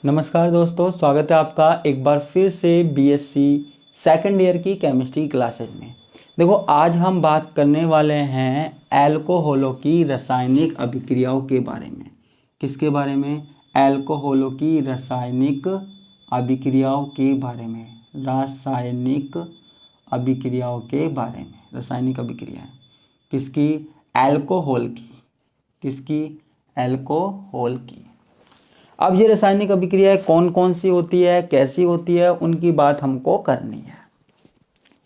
नमस्कार दोस्तों, स्वागत है आपका एक बार फिर से बीएससी सेकंड ईयर की केमिस्ट्री क्लासेज में। देखो, आज हम बात करने वाले हैं एल्कोहलों की रासायनिक अभिक्रियाओं के बारे में। किसके बारे में? एल्कोहलों की रासायनिक अभिक्रियाओं के बारे में। रासायनिक अभिक्रियाओं के बारे में। रासायनिक अभिक्रियाएं किसकी? एल्कोहल की। किसकी? एल्कोहल की। अब ये रासायनिक अभिक्रियाएं कौन कौन सी होती है, कैसी होती है, उनकी बात हमको करनी है।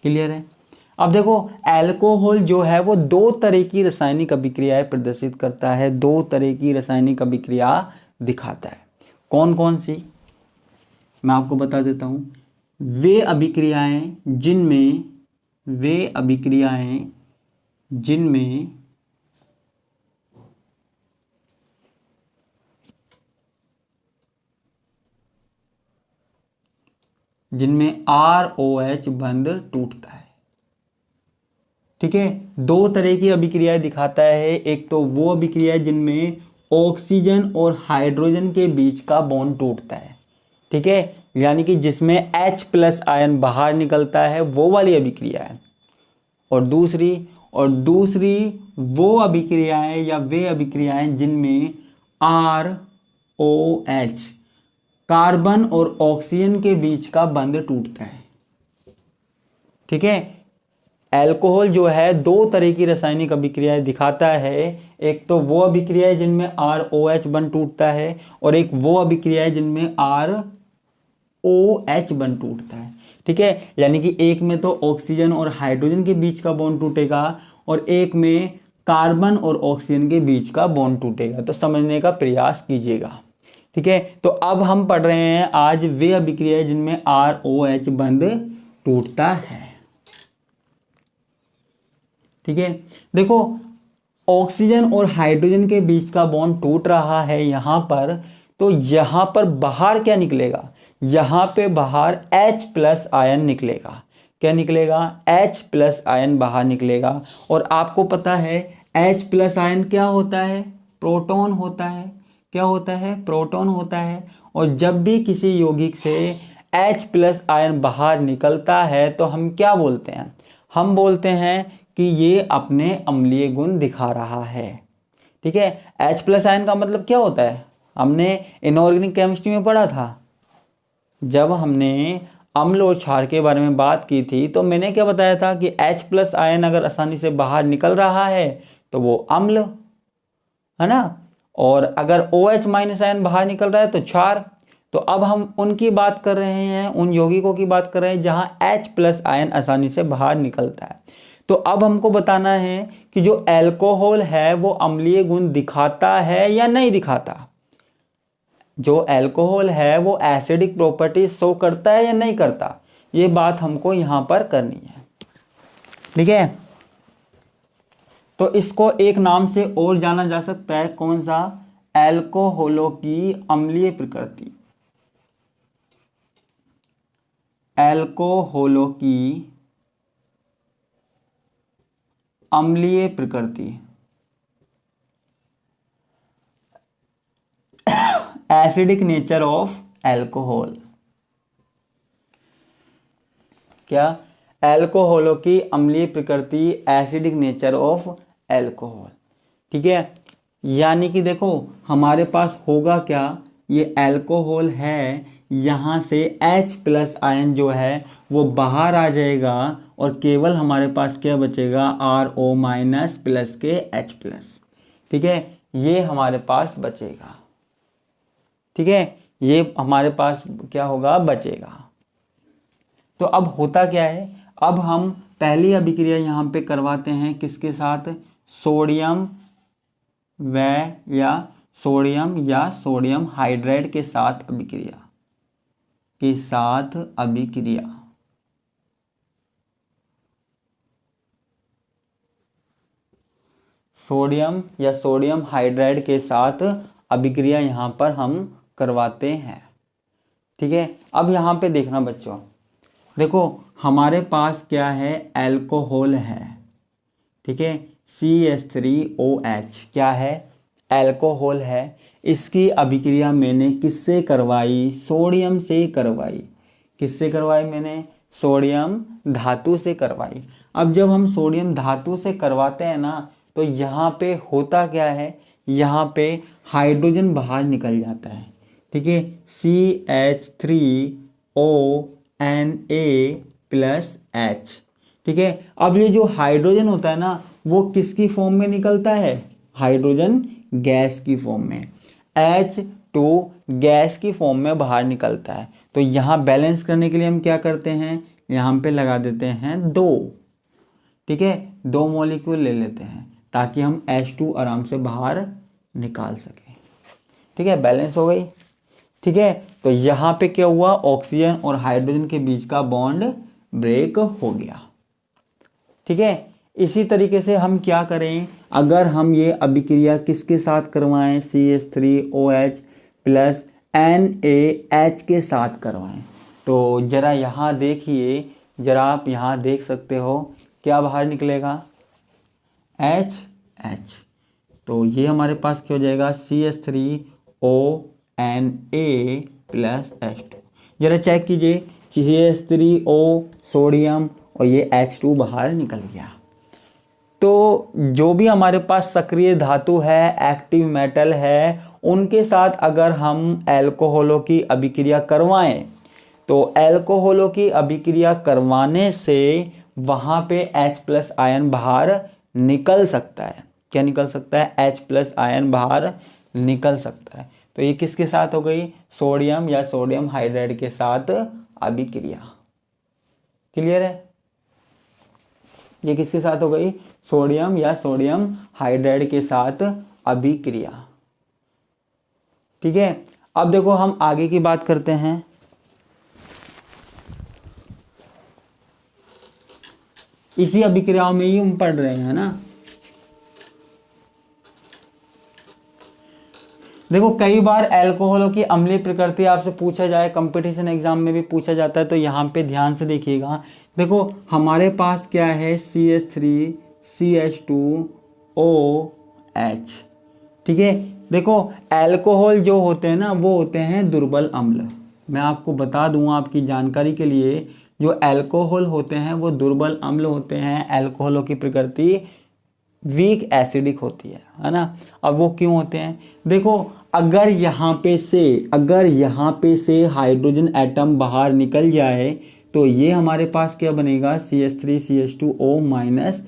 क्लियर है? अब देखो, एल्कोहल जो है वो दो तरह की रासायनिक अभिक्रियाएं प्रदर्शित करता है, दो तरह की रासायनिक अभिक्रिया दिखाता है। कौन कौन सी, मैं आपको बता देता हूं। वे अभिक्रियाएं जिनमें ROH बंध टूटता है। ठीक है, दो तरह की अभिक्रियाएं दिखाता है। एक तो वो अभिक्रिया जिनमें ऑक्सीजन और हाइड्रोजन के बीच का बॉन्ड टूटता है। ठीक है, यानी कि जिसमें H+ आयन बाहर निकलता है, वो वाली अभिक्रिया है। और दूसरी वो अभिक्रियाएं या वे अभिक्रियाएं जिनमें ROH कार्बन और ऑक्सीजन के बीच का बंध टूटता है। ठीक है, एल्कोहल जो है दो तरह की रासायनिक अभिक्रियाएं दिखाता है। एक तो वो अभिक्रियाएं जिनमें ROH बंध टूटता है, और एक वो अभिक्रियाएं जिनमें ROH बंध टूटता है। ठीक है, यानी कि एक में तो ऑक्सीजन और हाइड्रोजन के बीच का बॉन्ड टूटेगा, और एक में कार्बन और ऑक्सीजन के बीच का बॉन्ड टूटेगा। तो समझने का प्रयास कीजिएगा। ठीक है, तो अब हम पढ़ रहे हैं आज वे अभिक्रियाएं जिनमें ROH बंध टूटता है। ठीक है, देखो, ऑक्सीजन और हाइड्रोजन के बीच का बॉन्ड टूट रहा है यहां पर। तो यहां पर बाहर क्या निकलेगा? यहां पे बाहर H+ आयन निकलेगा। क्या निकलेगा? H+ आयन बाहर निकलेगा। और आपको पता है H+ आयन क्या होता है? प्रोटॉन होता है। क्या होता है? प्रोटॉन होता है। और जब भी किसी यौगिक से H+ आयन बाहर निकलता है तो हम क्या बोलते हैं? हम बोलते हैं कि ये अपने अम्लीय गुण दिखा रहा है। ठीक है, H+ आयन का मतलब क्या होता है? हमने इनऑर्गेनिक केमिस्ट्री में पढ़ा था। जब हमने अम्ल और क्षार के बारे में बात की थी तो मैंने क्या बताया था कि H+ आयन अगर आसानी से बाहर निकल रहा है तो वो अम्ल है ना, और अगर OH- आयन बाहर निकल रहा है तो क्षार। तो अब हम उनकी बात कर रहे हैं, उन यौगिकों की बात कर रहे हैं जहां H+ आयन आसानी से बाहर निकलता है। तो अब हमको बताना है कि जो एल्कोहल है वो अम्लीय गुण दिखाता है या नहीं दिखाता। जो एल्कोहल है वो एसिडिक प्रॉपर्टी शो करता है या नहीं करता, ये बात हमको यहां पर करनी है। ठीक है, तो इसको एक नाम से और जाना जा सकता है। कौन सा? एल्कोहलों की अम्लीय प्रकृति। एल्कोहलों की अम्लीय प्रकृति, एसिडिक नेचर ऑफ एल्कोहल। क्या? एल्कोहलों की अम्लीय प्रकृति, एसिडिक नेचर ऑफ एल्कोहल। ठीक है, यानी कि देखो हमारे पास होगा क्या, ये एल्कोहल है, यहाँ से H+ आयन जो है वो बाहर आ जाएगा, और केवल हमारे पास क्या बचेगा? RO- प्लस के H+। ठीक है, ये हमारे पास बचेगा। ठीक है, ये हमारे पास क्या होगा? बचेगा। तो अब होता क्या है, अब हम पहली अभिक्रिया यहां पे करवाते हैं किसके साथ? सोडियम या सोडियम हाइड्राइड के साथ अभिक्रिया। सोडियम या सोडियम हाइड्राइड के साथ अभिक्रिया यहां पर हम करवाते हैं। ठीक है, अब यहां पे देखना बच्चों, देखो हमारे पास क्या है? एल्कोहल है। ठीक है, CH3OH क्या है? एल्कोहल है। इसकी अभिक्रिया मैंने किससे करवाई? सोडियम से करवाई। किससे करवाई मैंने? सोडियम धातु से करवाई। अब जब हम सोडियम धातु से करवाते हैं ना, तो यहाँ पे होता क्या है, यहाँ पे हाइड्रोजन बाहर निकल जाता है। ठीक है, CH3ONA+H। ठीक है, अब ये जो हाइड्रोजन होता है ना, वो किसकी फॉर्म में निकलता है? हाइड्रोजन गैस की फॉर्म में, H2 गैस की फॉर्म में बाहर निकलता है। तो यहाँ बैलेंस करने के लिए हम क्या करते हैं, यहाँ पे लगा देते हैं 2। ठीक है, 2 मॉलिक्यूल ले लेते हैं ताकि हम H2 आराम से बाहर निकाल सकें। ठीक है, बैलेंस हो गई। ठीक है, तो यहाँ पे क्या हुआ, ऑक्सीजन और हाइड्रोजन के बीच का बॉन्ड ब्रेक हो गया। ठीक है, इसी तरीके से हम क्या करें, अगर हम ये अभिक्रिया किसके साथ करवाएं, CH3OH+NaH के साथ करवाएं, तो जरा यहाँ देखिए, जरा आप यहाँ देख सकते हो क्या बाहर निकलेगा, H। तो ये हमारे पास क्या हो जाएगा, CH3ONA+H2। जरा चेक कीजिए, CH3O सोडियम और ये H2 बाहर निकल गया। तो जो भी हमारे पास सक्रिय धातु है, एक्टिव मेटल है, उनके साथ अगर हम एल्कोहलों की अभिक्रिया करवाएं, तो एल्कोहलों की अभिक्रिया करवाने से वहाँ पे H+ आयन बाहर निकल सकता है। क्या निकल सकता है? H+ आयन बाहर निकल सकता है। तो ये किसके साथ हो गई? सोडियम या सोडियम हाइड्राइड के साथ अभिक्रिया। क्लियर है? ये किसके साथ हो गई? सोडियम या सोडियम हाइड्राइड के साथ अभिक्रिया। ठीक है, अब देखो हम आगे की बात करते हैं। इसी अभिक्रियाओं में ही हम पढ़ रहे हैं ना। देखो कई बार अल्कोहलों की अम्लीय प्रकृति आपसे पूछा जाए, कंपटीशन एग्जाम में भी पूछा जाता है, तो यहाँ पे ध्यान से देखिएगा। देखो हमारे पास क्या है, CH3CH2OH। ठीक है, देखो अल्कोहल जो होते हैं ना, वो होते हैं दुर्बल अम्ल। मैं आपको बता दूं आपकी जानकारी के लिए, जो अल्कोहल होते हैं वो दुर्बल अम्ल होते हैं। अल्कोहलों की प्रकृति वीक एसिडिक होती है ना। अब वो क्यों होते हैं? देखो अगर यहाँ पे से हाइड्रोजन एटम बाहर निकल जाए, तो ये हमारे पास क्या बनेगा, CH3CH2O-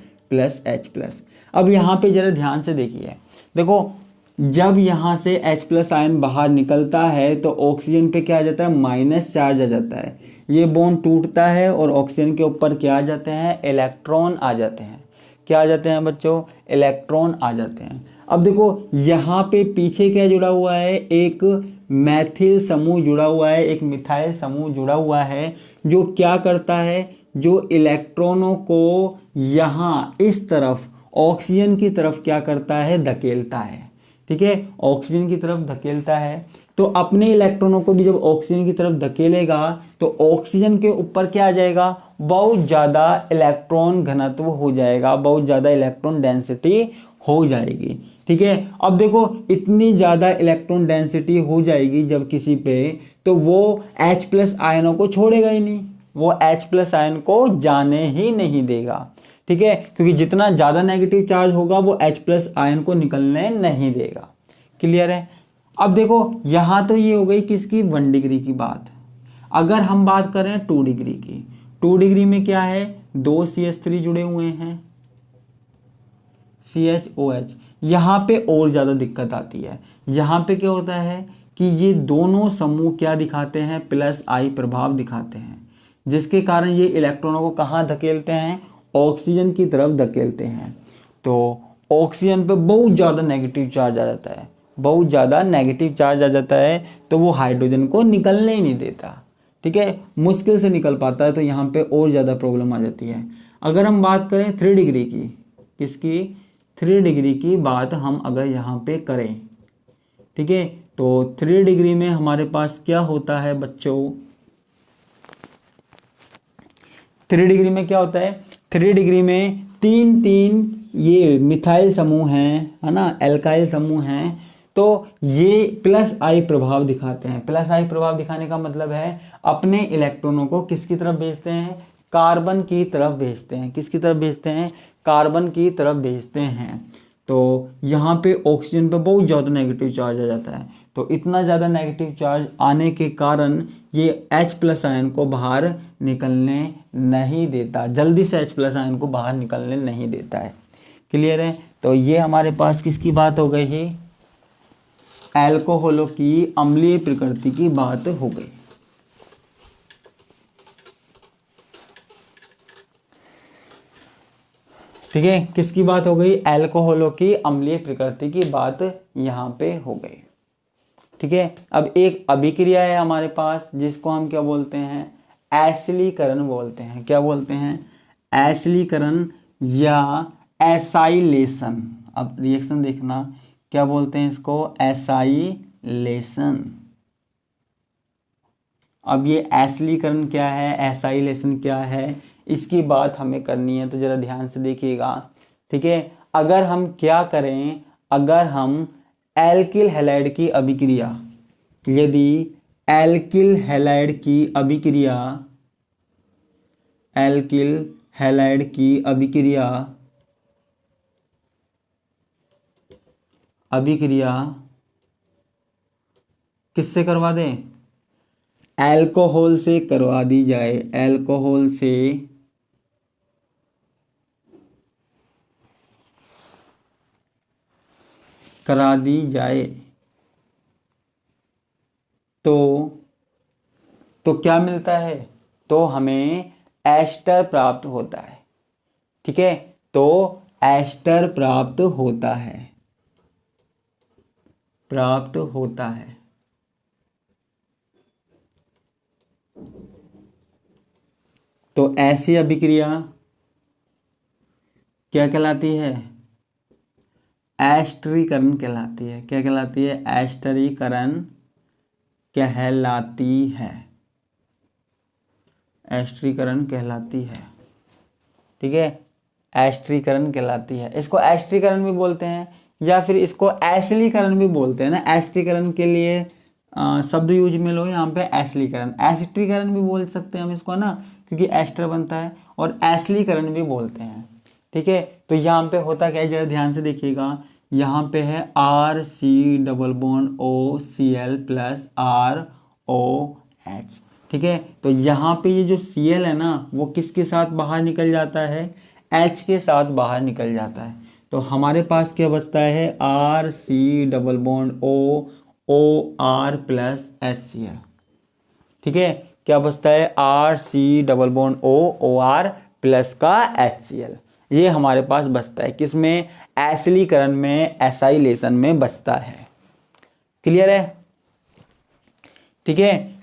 अब यहाँ पे जरा ध्यान से देखिए। देखो जब यहाँ से H+ आयन बाहर निकलता है, तो ऑक्सीजन पे क्या आ जाता है, माइनस चार्ज आ जाता है। ये बॉन्ड टूटता है और ऑक्सीजन के ऊपर क्या आ जाते हैं, इलेक्ट्रॉन आ जाते हैं। क्या आ जाते हैं बच्चों? इलेक्ट्रॉन आ जाते हैं। अब देखो यहाँ पे पीछे क्या जुड़ा हुआ है, एक मैथिल समूह जुड़ा हुआ है, एक मिथाइल समूह जुड़ा हुआ है, जो क्या करता है, जो इलेक्ट्रॉनों को यहाँ इस तरफ ऑक्सीजन की तरफ क्या करता है, धकेलता है। ठीक है, ऑक्सीजन की तरफ धकेलता है। तो अपने इलेक्ट्रॉनों को भी जब ऑक्सीजन की तरफ धकेलेगा, तो ऑक्सीजन के ऊपर क्या आ जाएगा, बहुत ज़्यादा इलेक्ट्रॉन घनत्व हो जाएगा, बहुत ज़्यादा इलेक्ट्रॉन डेंसिटी हो जाएगी। ठीक है, अब देखो इतनी ज़्यादा इलेक्ट्रॉन डेंसिटी हो जाएगी जब किसी पे, तो वो H+ आयनों को छोड़ेगा ही नहीं, वो H+ आयन को जाने ही नहीं देगा। ठीक है, क्योंकि जितना ज़्यादा नेगेटिव चार्ज होगा वो H+ आयन को निकलने नहीं देगा। क्लियर है? अब देखो यहाँ तो ये हो गई किसकी, 1 डिग्री की बात। अगर हम बात करें 2 डिग्री की, 2 डिग्री में क्या है, 2 CH3 जुड़े हुए हैं, CHOH। यहाँ पे और ज़्यादा दिक्कत आती है। यहाँ पे क्या होता है कि ये दोनों समूह क्या दिखाते हैं, +I प्रभाव दिखाते हैं, जिसके कारण ये इलेक्ट्रॉनों को कहाँ धकेलते हैं, ऑक्सीजन की तरफ धकेलते हैं। तो ऑक्सीजन पे बहुत ज़्यादा नेगेटिव चार्ज आ जाता है, बहुत ज़्यादा नेगेटिव चार्ज आ जाता है, तो वो हाइड्रोजन को निकलने ही नहीं देता। ठीक है, मुश्किल से निकल पाता है, तो यहाँ पे और ज़्यादा प्रॉब्लम आ जाती है। अगर हम बात करें 3 डिग्री की, किसकी, 3 डिग्री की बात हम अगर यहाँ पे करें, ठीक है, तो 3 डिग्री में हमारे पास क्या होता है बच्चों, 3 डिग्री में क्या होता है, 3 डिग्री में 3 ये मिथाइल समूह हैं, है ना, एल्काइल समूह हैं, तो ये प्लस आई प्रभाव दिखाते हैं। प्लस आई प्रभाव दिखाने का मतलब है अपने इलेक्ट्रॉनों को किसकी तरफ भेजते हैं, कार्बन की तरफ भेजते हैं। किसकी तरफ भेजते हैं, कार्बन की तरफ भेजते हैं। तो यहाँ पे ऑक्सीजन पे बहुत ज़्यादा नेगेटिव चार्ज आ जाता है। तो इतना ज़्यादा नेगेटिव चार्ज आने के कारण ये H+ आयन को बाहर निकलने नहीं देता, जल्दी से H+ आयन को बाहर निकलने नहीं देता है। क्लियर है। तो ये हमारे पास किसकी बात हो गई है, एल्कोहलों की अम्लीय प्रकृति की बात हो गई। ठीक है, किसकी बात हो गई, एल्कोहलों की अम्लीय प्रकृति की बात यहाँ पे हो गई। ठीक है, अब एक अभिक्रिया है हमारे पास जिसको हम क्या बोलते हैं, एसिलीकरण बोलते हैं। क्या बोलते हैं, एसिलीकरण या एसाइलेशन। अब रिएक्शन देखना, क्या बोलते हैं इसको, एसाइलेशन। अब ये एसिलीकरण क्या है, एसाइलेशन क्या है, इसकी बात हमें करनी है, तो जरा ध्यान से देखिएगा। ठीक है, अगर हम क्या करें, अगर हम एल्किल हैलाइड की अभिक्रिया, यदि एल्किल हैलाइड की अभिक्रिया, एल्किल हैलाइड की अभिक्रिया किससे करवा दें, अल्कोहल से करवा दी जाए, अल्कोहल से करा दी जाए तो क्या मिलता है, तो हमें एस्टर प्राप्त होता है। ठीक है, तो एस्टर प्राप्त होता है, प्राप्त होता है। तो ऐसी अभिक्रिया क्या कहलाती है, एस्टरीकरण कहलाती है। क्या कहलाती है, एस्टरीकरण कहलाती है, एस्टरीकरण कहलाती है। ठीक है, एस्टरीकरण कहलाती है। इसको एस्टरीकरण भी बोलते हैं या फिर इसको एसिलीकरण भी बोलते हैं ना। एस्टरीकरण के लिए शब्द यूज में लो यहाँ पे एसिलीकरण, एसिट्रीकरण भी बोल सकते हैं हम इसको ना, क्योंकि एस्टर बनता है, और एसिलीकरण भी बोलते हैं। ठीक है, तो यहाँ पे होता क्या है, जरा ध्यान से देखिएगा। यहाँ पे है RC+OCl+ROH। ठीक है, तो यहाँ पे ये जो Cl है ना, वो किसके साथ बाहर निकल जाता है, H के साथ बाहर निकल जाता है। तो हमारे पास क्या बचता है, RC+OOR+HCl। ठीक है, क्या बचता है, RC+OOR+ का HCl, ये हमारे पास बचता है। किसमें, एसिलीकरण में, एसाइलेशन में बचता है। क्लियर है। ठीक है,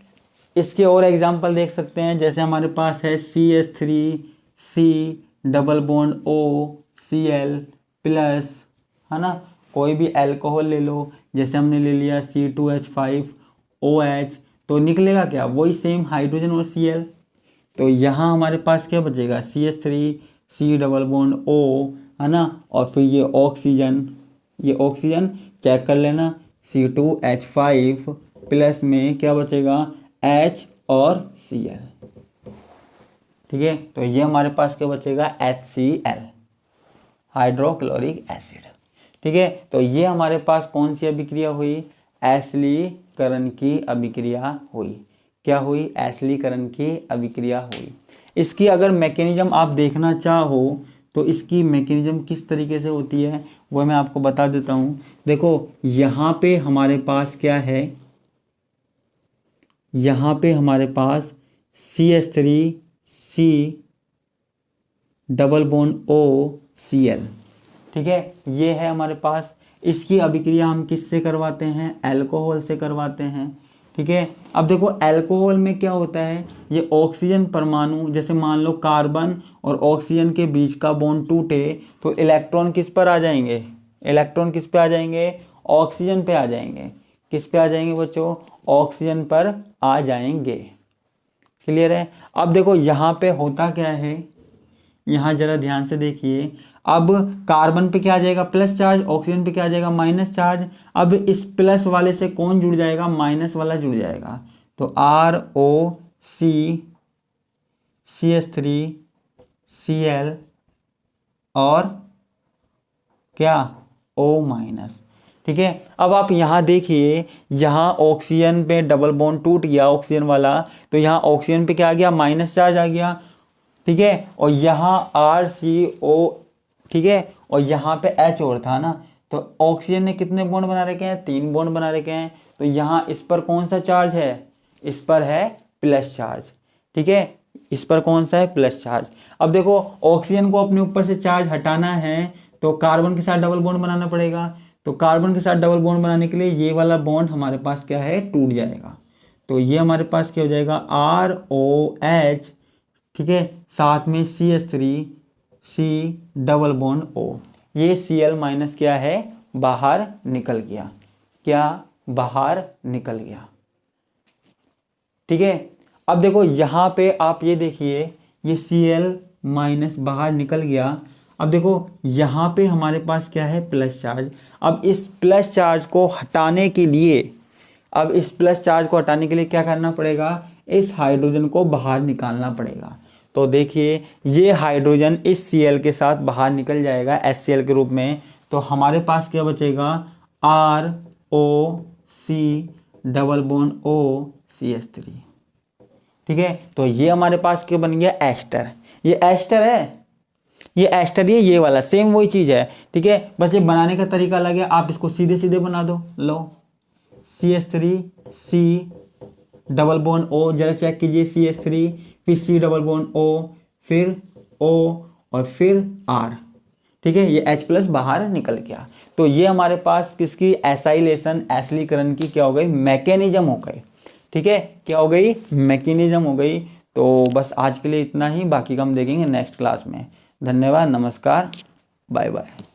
इसके और एग्जांपल देख सकते हैं, जैसे हमारे पास है CH3COCl+, है ना। कोई भी अल्कोहल ले लो, जैसे हमने ले लिया C2H5OH, तो निकलेगा क्या, वही सेम हाइड्रोजन और Cl। तो यहाँ हमारे पास क्या बचेगा, CH3C+O, है ना, और फिर ये ऑक्सीजन चेक कर लेना, C2H5+ में क्या बचेगा, H और Cl। ठीक है, तो ये हमारे पास क्या बचेगा, HCl, हाइड्रोक्लोरिक एसिड। ठीक है, तो ये हमारे पास कौन सी अभिक्रिया हुई, एसिलीकरण की अभिक्रिया हुई। क्या हुई, एसिलीकरण की अभिक्रिया हुई। इसकी अगर मैकेनिज्म आप देखना चाहो तो इसकी मैकेनिज्म किस तरीके से होती है वो मैं आपको बता देता हूँ। देखो यहाँ पे हमारे पास क्या है, यहाँ पे हमारे पास CH3C+OCl, ठीक है, ये है हमारे पास। इसकी अभिक्रिया हम किससे करवाते हैं, अल्कोहल से करवाते हैं। ठीक है, अब देखो अल्कोहल में क्या होता है, ये ऑक्सीजन परमाणु, जैसे मान लो कार्बन और ऑक्सीजन के बीच का बॉन्ड टूटे तो इलेक्ट्रॉन किस पर आ जाएंगे, इलेक्ट्रॉन किस पे आ जाएंगे, ऑक्सीजन पे आ जाएंगे। किस पे आ जाएंगे बच्चों, ऑक्सीजन पर आ जाएंगे। क्लियर है। अब देखो यहाँ पे होता क्या है, यहाँ जरा ध्यान से देखिए, अब कार्बन पे क्या आ जाएगा, प्लस चार्ज, ऑक्सीजन पे क्या आ जाएगा, माइनस चार्ज। अब इस प्लस वाले से कौन जुड़ जाएगा, माइनस वाला जुड़ जाएगा। तो ROCCH3Cl और क्या, O-। ठीक है, अब आप यहाँ देखिए, यहाँ ऑक्सीजन पे डबल बॉन्ड टूट गया ऑक्सीजन वाला, तो यहाँ ऑक्सीजन पे क्या आ गया, माइनस चार्ज आ गया। ठीक है, और यहाँ RCO, ठीक है, और यहाँ पे H और था ना, तो ऑक्सीजन ने कितने बॉन्ड बना रखे हैं, 3 बॉन्ड बना रखे हैं। तो यहाँ इस पर कौन सा चार्ज है, इस पर है प्लस चार्ज। ठीक है, इस पर कौन सा है, प्लस चार्ज। अब देखो ऑक्सीजन को अपने ऊपर से चार्ज हटाना है तो कार्बन के साथ डबल बॉन्ड बनाना पड़ेगा। तो कार्बन के साथ डबल बॉन्ड बनाने के लिए ये वाला बॉन्ड हमारे पास क्या है, टूट जाएगा। तो ये हमारे पास क्या हो जाएगा, ROH, ठीक है, साथ में CH3C डबल बॉन्ड O। ये Cl माइनस क्या है, बाहर निकल गया, क्या बाहर निकल गया। ठीक है, अब देखो यहाँ पे आप ये देखिए, ये Cl माइनस बाहर निकल गया। अब देखो यहाँ पे हमारे पास क्या है, प्लस चार्ज। अब इस प्लस चार्ज को हटाने के लिए, क्या करना पड़ेगा, इस हाइड्रोजन को बाहर निकालना पड़ेगा। तो देखिए ये हाइड्रोजन इस Cl के साथ बाहर निकल जाएगा HCl के रूप में। तो हमारे पास क्या बचेगा, ROC डबल बॉन्ड OCH3। ठीक है, तो ये हमारे पास क्या बन गया, एस्टर। ये एस्टर है, ये वाला सेम वही चीज है। ठीक है, बस ये बनाने का तरीका अलग है। आप इसको सीधे सीधे बना दो। लो CH3C डबल बॉन्ड O, जरा चेक कीजिए, CH3 फिर C डबल बॉन्ड O फिर O और फिर R। ठीक है, ये H प्लस बाहर निकल गया। तो ये हमारे पास किसकी, एसाइलेशन, एसिलीकरण की क्या हो गई, मैकेनिज्म हो गई। ठीक है, क्या हो गई, मैकेनिज्म हो गई। तो बस आज के लिए इतना ही, बाकी का हम देखेंगे नेक्स्ट क्लास में। धन्यवाद, नमस्कार, बाय बाय।